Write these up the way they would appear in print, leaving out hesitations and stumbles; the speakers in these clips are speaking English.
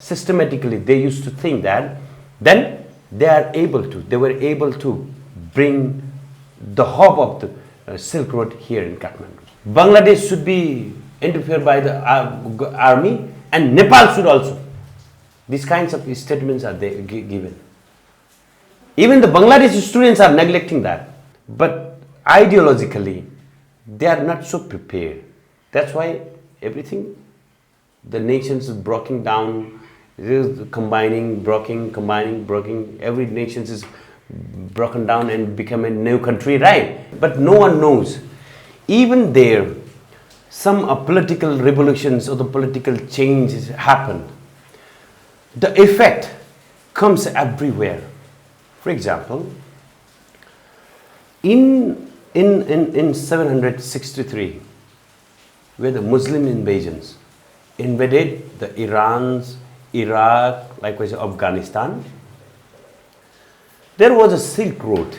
Systematically they used to think that then they were able to bring the hub of the Silk Road here in Kathmandu. Bangladesh should be interfered by the army, and Nepal should also. These kinds of statements are given. Even the Bangladeshi students are neglecting that, but ideologically they are not so prepared. That's why everything, the nations is breaking down, combining, breaking. Every nation is broken down and become a new country, right? But no one knows. Even there, some political revolutions or the political changes happen. The effect comes everywhere. For example, in 763, where the Muslim invasions invaded the Iraq, likewise Afghanistan, there was a Silk Road,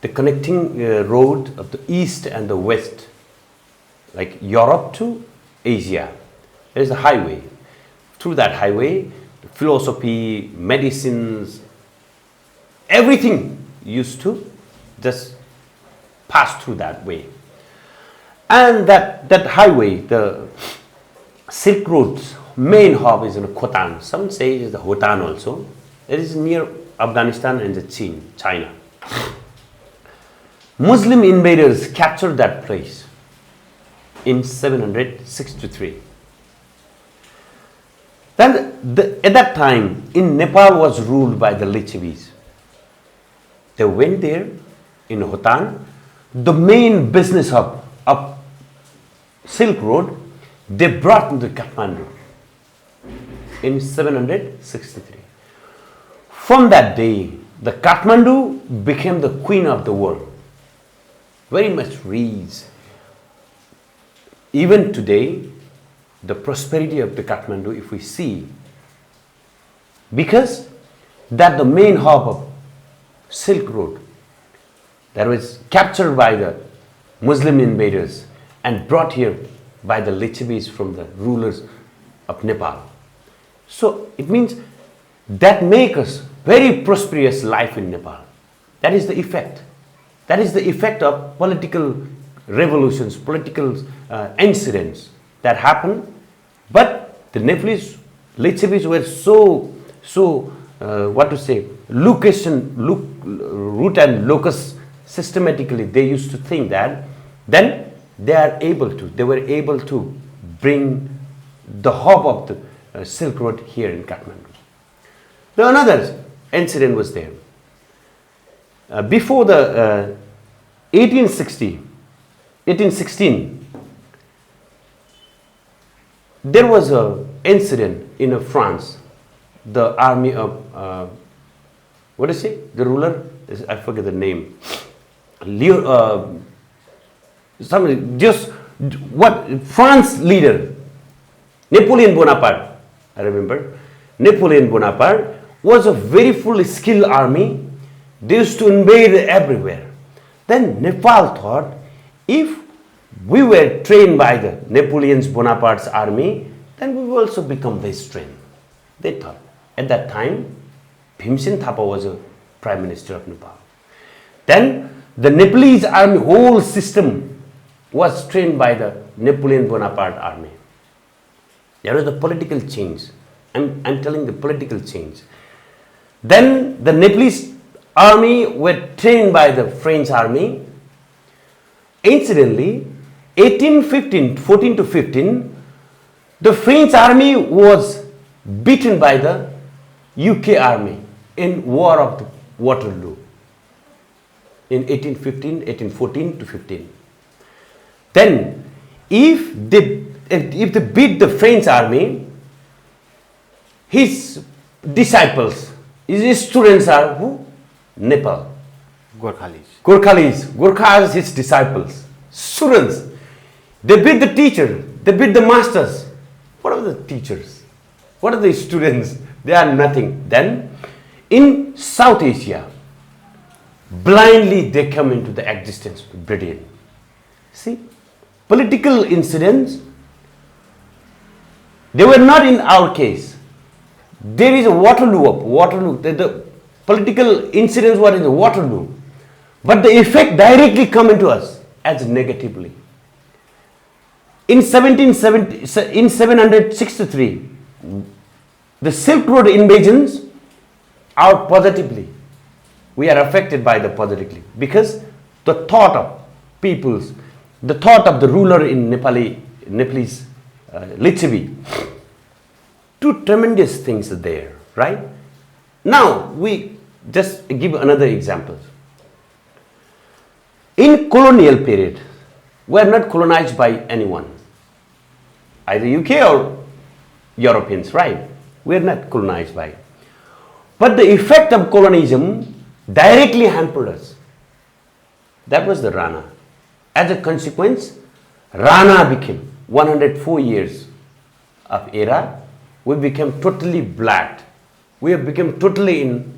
the connecting road of the east and the west, like Europe to Asia. There is a highway. Through that highway, philosophy, medicines, everything used to just pass through that way. And that highway, the Silk Road's main hub is in Khotan. Some say it is the Hotan also. It is near Afghanistan and the China. Muslim invaders captured that place in 763. Then at that time, in Nepal was ruled by the Lichavis. They went there in Hotan, the main business hub of Silk Road, they brought into Kathmandu in 763. From that day, the Kathmandu became the queen of the world. Very much rich. Even today, the prosperity of the Kathmandu, if we see, because that the main hub of Silk Road that was captured by the Muslim invaders and brought here by the Lichavis from the rulers of Nepal. So it means that make us very prosperous life in Nepal. That is the effect. That is the effect of political revolutions, political incidents that happen. But the Nepalese Lichavis were root and locus systematically. They used to think that then they were able to bring the hub of the Silk Road here in Kathmandu. Then another incident was there. Before the 1816, there was an incident in France. The army of, the ruler? I forget the name. France leader, Napoleon Bonaparte, I remember. Napoleon Bonaparte was a very full skilled army. They used to invade everywhere. Then Nepal thought, if we were trained by the Napoleon Bonaparte's army, then we will also become this trained. They thought. At that time, Bhimsen Thapa was a prime minister of Nepal. Then the Nepalese army, whole system was trained by the Napoleon Bonaparte army. There was the political change. I'm telling the political change. Then the Nepalese army were trained by the French army. Incidentally, 14 to 15, the French army was beaten by the UK army in War of the Waterloo in 1814 to 15. Then, if they beat the French army, his disciples, his students are who? Nepal. Gorkha is his disciples, students. They beat the teacher, they beat the masters. What are the teachers? What are the students? They are nothing. Then, in South Asia, blindly they come into the existence of Britain. See, political incidents, they were not in our case. There is a Waterloo. The political incidents were in the Waterloo. But the effect directly come into us as negatively. In 763, the Silk Road invasions are positively. We are affected by the positively because the thought of peoples, the thought of the ruler in Nepalese Lichavi, two tremendous things are there, right? Now we just give another example. In colonial period, we are not colonized by anyone, either UK or Europeans, right? We are not colonized by. But the effect of colonialism directly hampered us. That was the Rana. As a consequence, Rana became 104 years of era. We became totally black. We have become totally in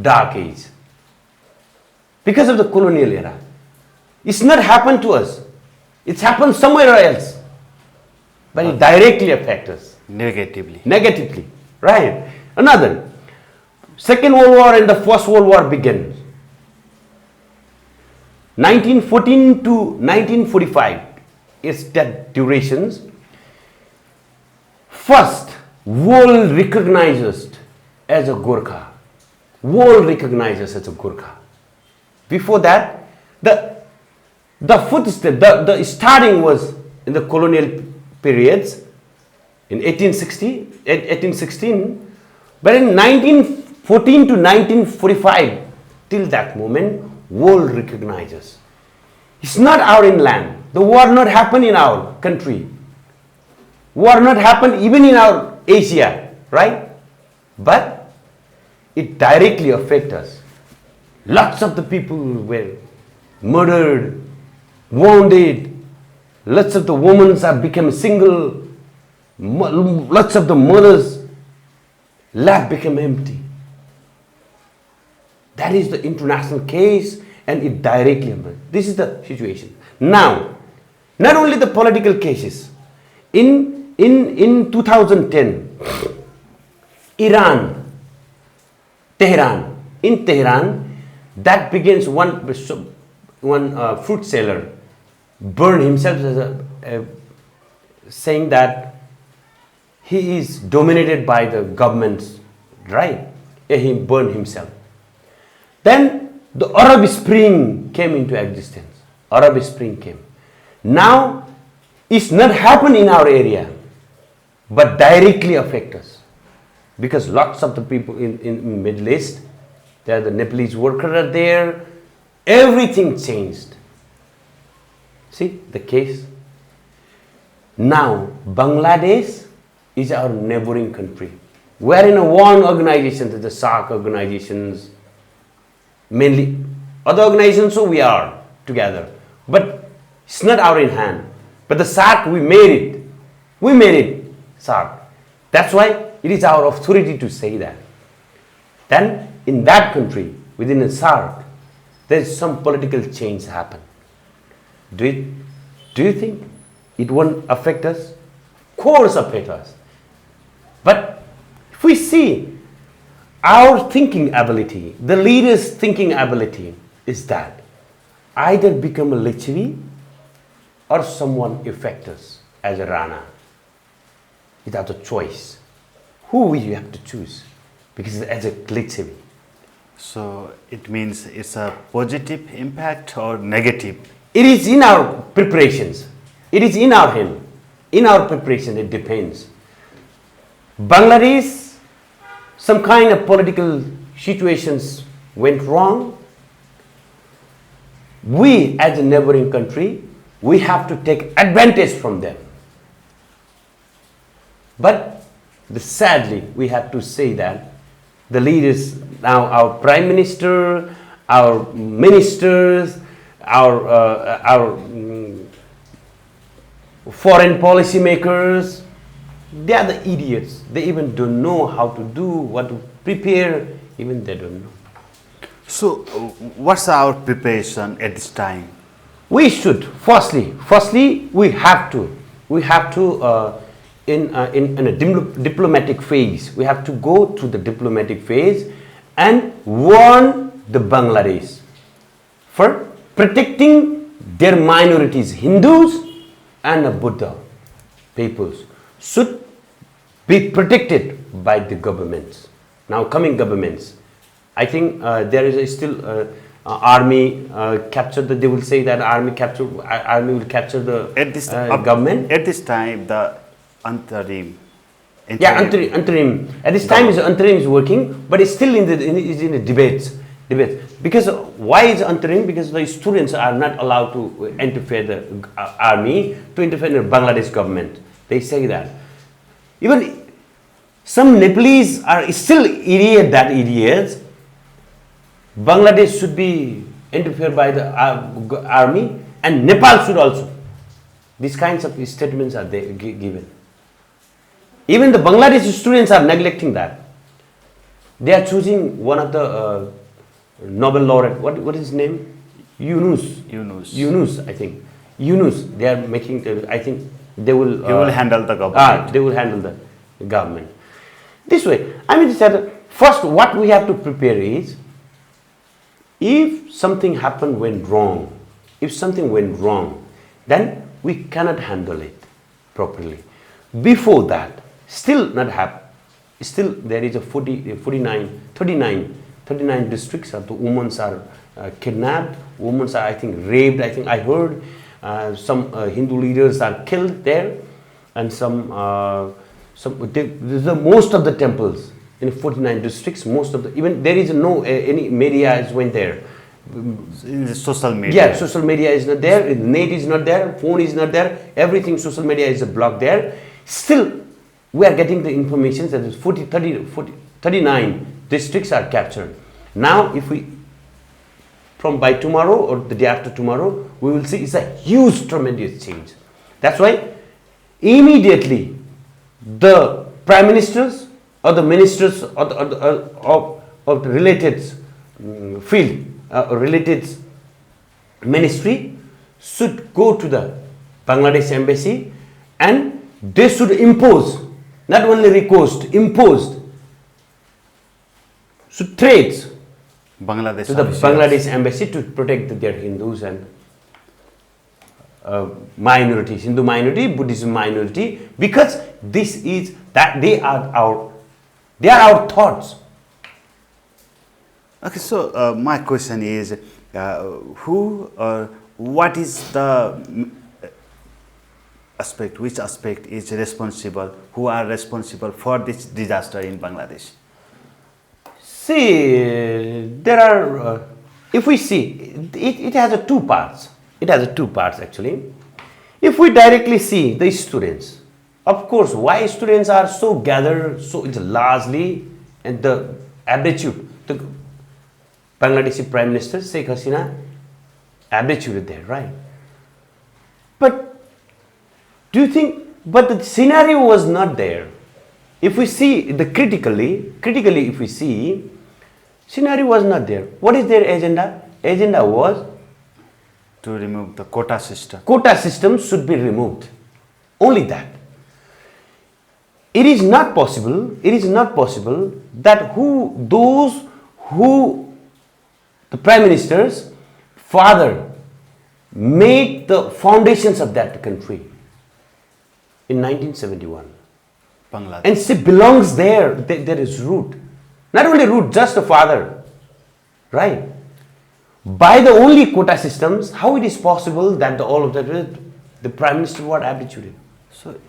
dark age because of the colonial era. It's not happened to us. It's happened somewhere else. But it directly affects us. Negatively. Right. Another. Second World War and the First World War began. 1914 to 1945 is that durations. First, world recognizes as a Gorkha. World recognizes as a Gorkha. Before that, the footstep, the starting was in the colonial periods in 1816, but in 1914 to 1945, till that moment, world recognizes. It's not our inland. The war not happen in our country. War not happen even in our Asia, right? But it directly affects us. Lots of the people were murdered, wounded. Lots of the women have become single. Lots of the mothers' lap became empty. That is the international case, and it directly affects. This is the situation. Now, not only the political cases. In 2010, in Tehran, that begins one fruit seller burned himself as saying that he is dominated by the governments, right? He burned himself. Then the Arab Spring came into existence. Arab Spring came. Now, it's not happened in our area, but directly affect us. Because lots of the people in Middle East, there are the Nepalese workers are there, everything changed. See the case? Now, Bangladesh is our neighboring country. We are in one organization, the SAARC organizations, mainly other organizations, so we are together. But it's not our in hand. But the SAARC, we made it. We made it, SAARC. That's why it is our authority to say that. Then, in that country, within the SAARC, there is some political change happen. Do you think it won't affect us? Of course, affect us. But if we see our thinking ability, the leader's thinking ability is that either become a Lichavi or someone affect us as a Rana without a choice. Who will you have to choose? Because as a Lichavi. So it means it's a positive impact or negative? It is in our preparations. It is in our hand. In our preparation, it depends. Bangladesh, some kind of political situations went wrong. We, as a neighboring country, we have to take advantage from them. But sadly, we have to say that the leaders, now our Prime Minister, our ministers, our foreign policy makers, they are the idiots. They even don't know how to do, what to prepare, even they don't know. So, what's our preparation at this time? We should, firstly, we have to in a diplomatic phase. We have to go through the diplomatic phase and warn the Bangladesh for protecting their minorities, Hindus and Buddha peoples should be protected by the governments. Now coming governments, I think there is still army capture. They will say that army will capture the At this government. At this time, the interim. Yeah, interim. At this time, interim is working, but it's still in the debates. Because why is interim? Because the students are not allowed to interfere the army to interfere in the Bangladesh government. They say that. Even some Nepalese are still idiots. Bangladesh should be interfered by the army, and Nepal should also. These kinds of statements are given. Even the Bangladeshi students are neglecting that. They are choosing one of the Nobel laureate. What is his name? Yunus, I think. Yunus. They are making. I think they will. He will handle the government. They will handle the government. This way. I mean, first, what we have to prepare is, if something went wrong, then we cannot handle it properly. Before that, still not happen. Still, there is a 39 districts of the women are kidnapped. Women are, I think, raped. I think I heard some Hindu leaders are killed there, and most of the temples in 49 districts. Most of the even there is no any media went there. In the social media. Yeah, social media is not there. Net is not there. Phone is not there. Everything social media is blocked there. Still, we are getting the information that 39 districts are captured. Now, if we, by tomorrow or the day after tomorrow, we will see it's a huge, tremendous change. That's why immediately the prime ministers or the ministers of the related field, related ministry should go to the Bangladesh embassy, and they should impose, not only request, imposed, should trade Bangladesh to the Bangladesh embassy to protect their Hindus and minorities, Hindu minority, Buddhism minority, because this is that they are our thoughts. Okay, so my question is, what is the aspect, which aspect is responsible, who are responsible for this disaster in Bangladesh? See, there are, if we see, it has two parts. It has two parts actually. If we directly see the students, of course, why students are so gathered, so it's largely, and the attitude, the Bangladeshi Prime Minister Sheikh Hasina attitude there, right? But do you think, but the scenario was not there. If we see the critically if we see, scenario was not there. What is their agenda? Agenda was to remove the quota system. Quota system should be removed. Only that. It is not possible that those who the prime minister's father made the foundations of that country in 1971. Bangladesh. And she belongs there. There is root. Not only root, just a father. Right? By the only quota systems, how it is possible that all of that, the prime minister was abdicated? So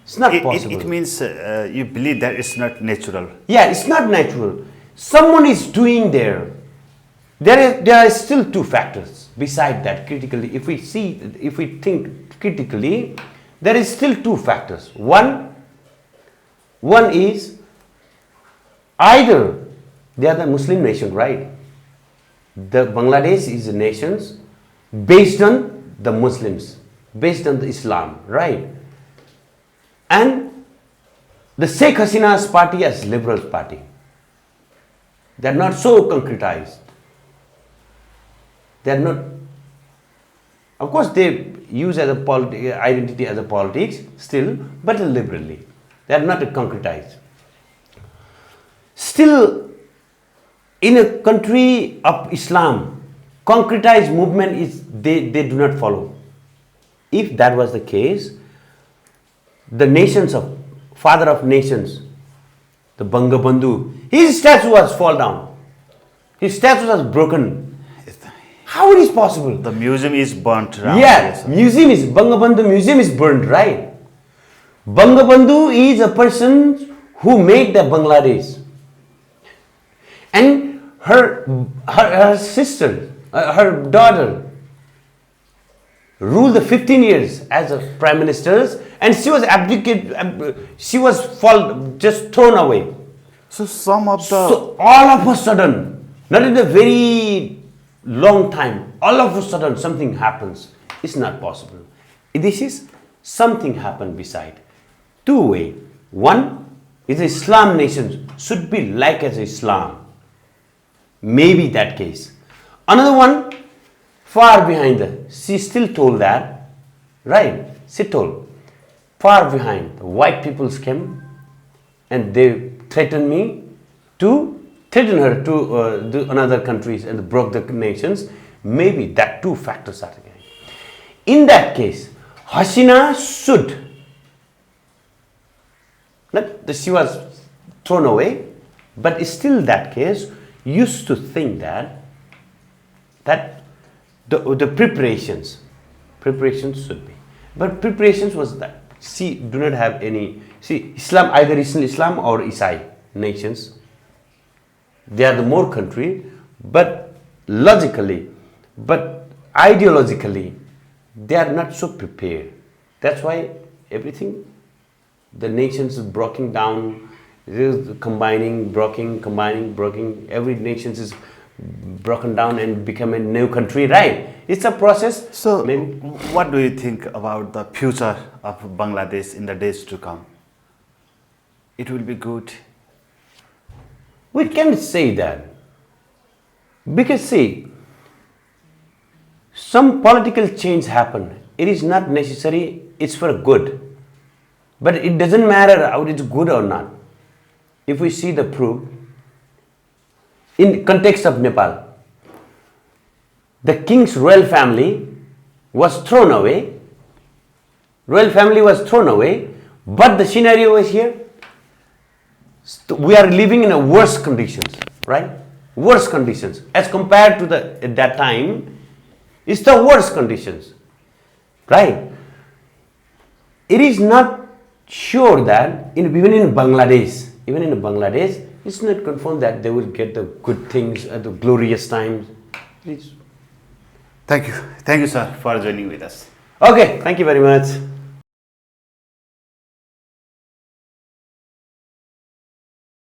it's not possible. It means you believe that it's not natural. Yeah, it's not natural. Someone is doing there. There are still two factors beside that critically. If we think critically, there is still two factors. One is either they are the Muslim nation, right? The Bangladesh is a nation based on the Muslims, based on the Islam, right? And the Sheikh Hasina's party as liberal party. They are not so concretized. They are not. Of course, use as a identity as a politics still, but liberally. They are not concretized. Still, in a country of Islam, concretized movement is they do not follow. If that was the case, the nations of father of nations, the Bangabandhu, his statue was fall down. His statue was broken. How it is possible? The museum is burnt. Around. Yeah, Bangabandhu museum is burned, right? Bangabandhu is a person who made the Bangladesh. And her sister, her daughter, ruled the 15 years as a prime minister, and she was abdicated, she was just thrown away. So some of the... So all of a sudden, not in a very long time, all of a sudden something happens. It's not possible. This is something happened beside. Two way. One is Islam nation should be like as Islam. Maybe that case. Another one, far behind her, she still told that, right? She told, far behind, the white peoples came and they threatened her to the another countries and broke the nations. Maybe that two factors are again. In that case, Hasina should, not she was thrown away, but still that case used to think that the preparations should be, but preparations was that do not have any. Islam, either Islam or Isai nations, they are the more country, but logically, but ideologically, they are not so prepared. That's why everything, the nations is breaking down, combining, breaking. Every nation is broken down and become a new country, right? It's a process. So, what do you think about the future of Bangladesh in the days to come? It will be good. We can't say that. Because see, some political change happen. It is not necessary, it's for good. But it doesn't matter how it's good or not. If we see the proof, in context of Nepal, the king's royal family was thrown away. Royal family was thrown away, but the scenario is here. We are living in a worse conditions, right? Worse conditions as compared to at that time. It's the worst conditions, right? It is not sure that even in Bangladesh, it's not confirmed that they will get the good things at the glorious times. Please. Thank you, sir, for joining with us. Okay, thank you very much.